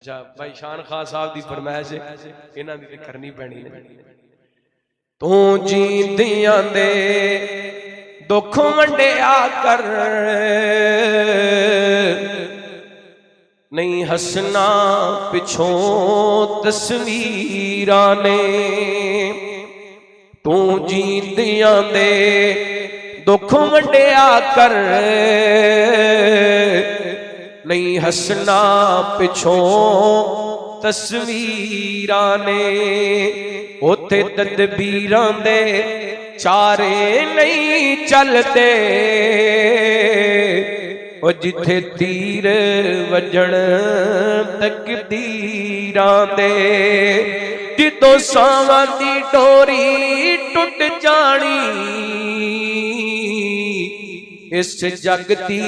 अच्छा भाई शान खां साहब की फरमाइश है, इन्हां दी ते करनी पैनी ने। तू जींदियां दे दुख वंडिया कर, नहीं हसना पिछों तस्वीरां ने। तू जींदियां दे दुख वंडिया कर, नहीं हसना पिछों तस्वीरां ने। उथे तदबीरां दे चारे नहीं चलते, ओ जिथे तीर वजण तकदीरां दे। जिदों सावां दी डोरी टुट जानी, इस जग दी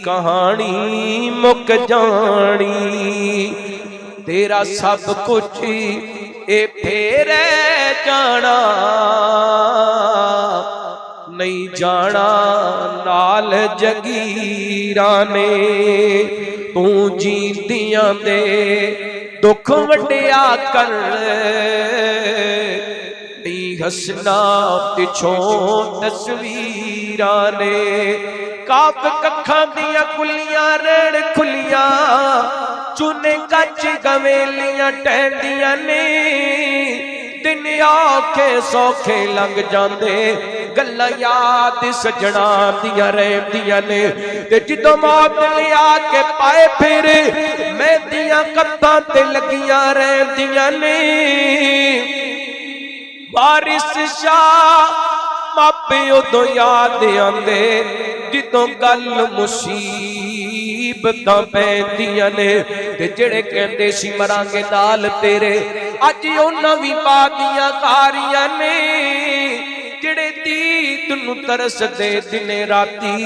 कहानी मुक जानी। तेरा सब कुछ ए फेर जाना, नहीं जाना नाल जगीरां ने। तू जींदियां दे दुख वंडिया कर, नहीं हसना पिछों तस्वीरां ने। काफ कखां दियां कुलियां रेड़ खुलियां, चूने कच गवेलियां टहंदियां ने। दिन आखे सौखे लंघ जांदे, गल्लां याद सजना दियां रहंदियां ने। ते जिदों मौत लिया के पाए फिर मेहंदियां कत्तां ते लगियां रहंदियां ने। वारिस शाह मापे उदों याद आंदे, जिदों गल मुसीबतां पैंदियां ने। ते जेड़े कहंदे सी मरांगे नाल तेरे, अज उन्हां वी बादियां कारियां ने। जेड़े दीद नूं तरसदे दिने राती,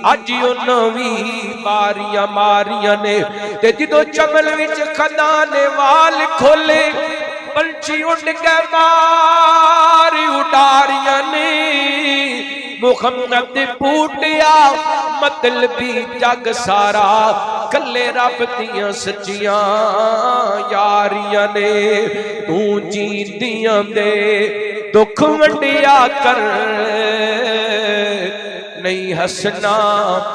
अज उन्हां वी बारियां मारियां ने। ते जिदों चमल विच खदा ने वाल खोले, पंछी उड़ के मार उडारियां ने। मुहम्मद पूटिया मतलबी जग सारा, कल्ले रब दियां सच्चियां यारियां ने। तू जींदियां दे दुख वंडिया कर, नहीं हसना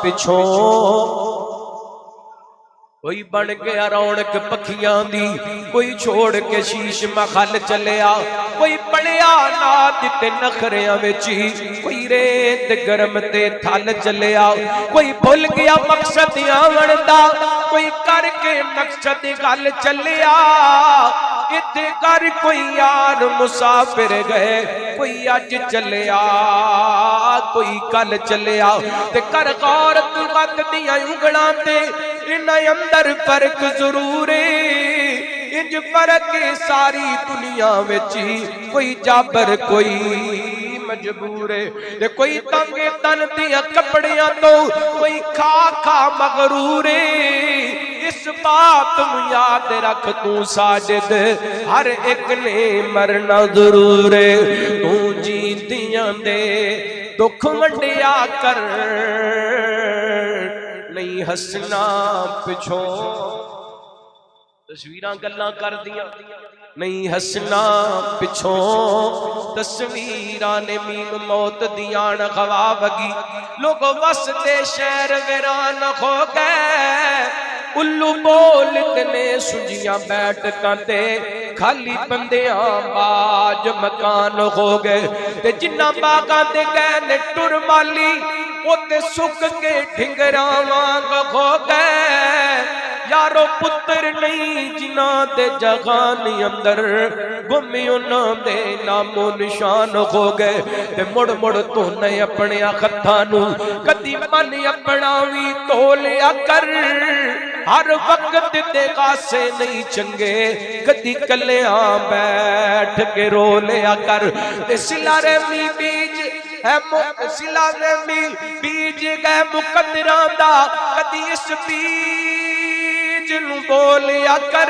पिछों। कोई बन गया रौनक पखियां दी, कोई छोड़ के शीश महल चलिया। कोई पड़िया नाद ते नखरियां विच, कोई रेत गरम ते थल चलिया। कोई भुल गया मकसद आवन दा, कोई करके मकसद गल चलिया। इत्थे कर कोई यार मुसाफिर गए, कोई अज चलिया कोई कल चलिया। ते कर गौर तू वक्त दियां उंगलां ते, इन्हां अंदर फर्क जरूर है। इंज फर्क सारी दुनिया विच, कोई जाबर कोई मजबूर है। कोई तंगे तन दियां कपड़ियां तो, कोई खा खा मगरूर है। इस बात नूं याद रख तू साजिद, हर एक ने मरना जरूर है। तू जींदियां दे दुख वंडिया कर, नहीं हसना पिछों। तस्वीरां गल्लां कर दियां, नहीं हसना पिछों तस्वीरां ने। मीन मौत दियां गवा वगी, लोग वसदे शहर वीरान हो गए। उल्लू बोलते ने सुजियां बैठकां ते, खाली बंदियां बाज मकान हो गए। ते जिन्ना बागां ते गए ने टुर माली, ओते सुक के ढिंगरा वांग हो गए। यारो पुत्र नहीं जिन्हां दे जहानी अंदर, गुमी उन्हां दे नामो निशान हो गए। ते मुड़ मुड़ तोने अपने हत्थां नूं कदी मन अपना भी धो लिया कर। हर वक्त दे गासे नहीं चंगे, कदी कलिया बैठ के रो लिया कर। ते सिला रहमी बीज है सिला रहमी बीज गए मुकद्दरां दा, कदी इस बीज नूं बोलिया कर।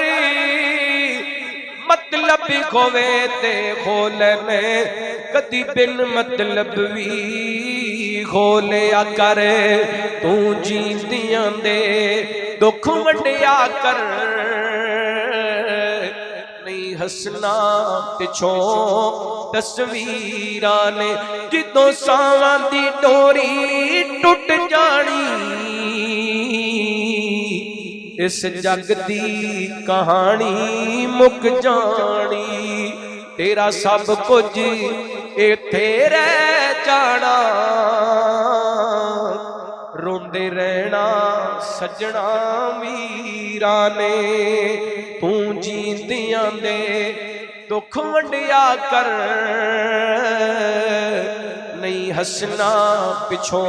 मतलब खोवे ते खोलने, कदी बिन मतलब भी खोलिया कर। तू जींदियां दे दुख वंडिया कर, नहीं हसना पिछों तस्वीरां ने। जिदों सावां दी डोरी टुट जानी, इस जग दी कहानी मुक जानी। तेरा सब कुछ इत्थे रह जाना, रोंदे रहना सजना वीरा ने। तू जींदियां दे दुख वंडिया कर, नहीं हसना पिछों